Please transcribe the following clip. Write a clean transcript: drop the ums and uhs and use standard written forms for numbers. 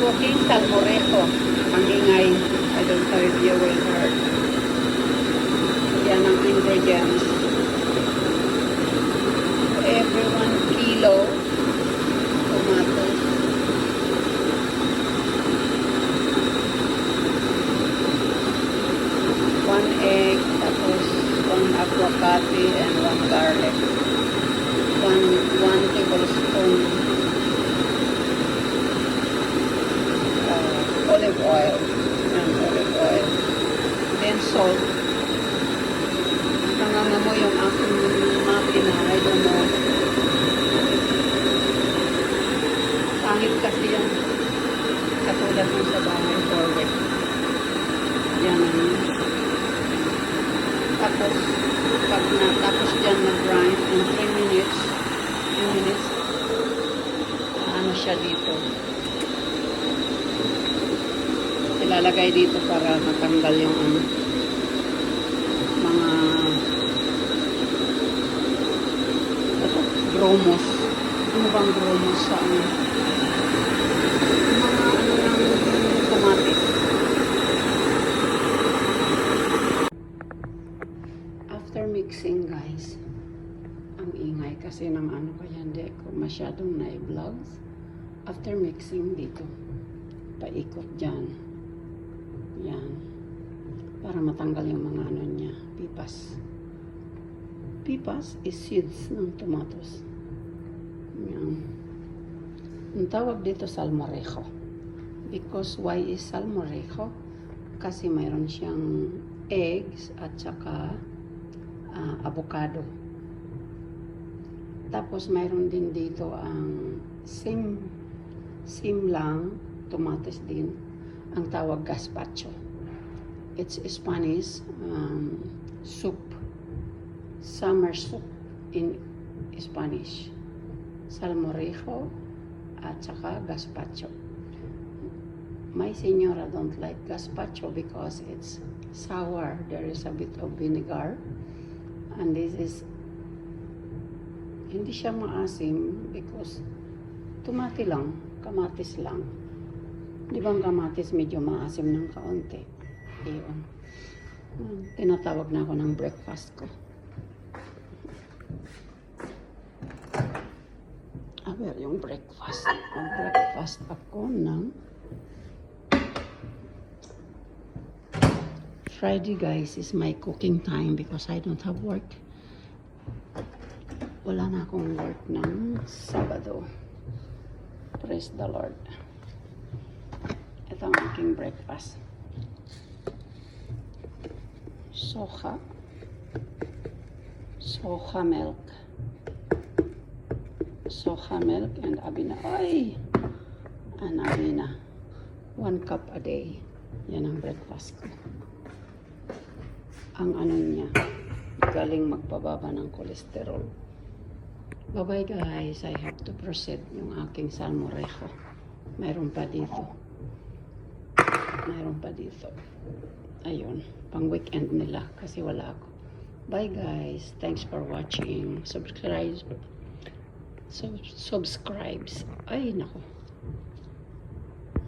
cooking salmorejo. Ang ingay. I don't know if you will heard. Yan ang ingredients. Every 1 kilo tomatoes. 1 egg, tapos 1 avocado and 1 garlic. 1 tablespoon olive oil. And olive oil. Then salt. Nangangamo yung aking makina. I don't know. Pangit kasi yan. Katulad ng sa bahay forward. Yan ang tapos pag natapos dyan mag-grind in 3 minutes ano siya dito ilalagay dito para matanggal yung mga gromos. Ano bang gromos sa mga ng kamatis. After mixing, guys, ang ingay kasi ng ano kaya hindi ko masyadong na-vlogs. After mixing dito, paikot dyan. Yan. Para matanggal yung mga ano niya, pipas. Pipas is seeds ng tomatoes. Yan. Ang tawag dito salmorejo. Because why is salmorejo? Kasi mayroon siyang eggs at saka avocado. Tapos mayroon din dito ang same lang tomatoes din ang tawag gazpacho. It's Spanish soup, summer soup in Spanish. Salmorejo at saka gazpacho. My señora don't like gazpacho because it's sour. There is a bit of vinegar. And this is hindi siya maasim because tomate lang, kamatis lang. Di ba ang kamatis medyo maasim ng kaunti? Iyon. Tinatawag na ako ng breakfast ko. Yung breakfast. Mag-breakfast ako ng Friday, guys, is my cooking time because I don't have work. Wala na akong work ng Sabado. Praise the Lord. Ito ang aking breakfast. Soja milk. Soja milk and avena. Ay! And avena. 1 cup a day. Yan ang breakfast ko. Ang ano niya, galing magpababa ng cholesterol. Bye-bye, guys. I have to proceed yung aking salmorejo. Mayroon pa dito. Ayun. Pang weekend nila kasi wala ako. Bye, guys. Thanks for watching. Subscribes. Ay, nako.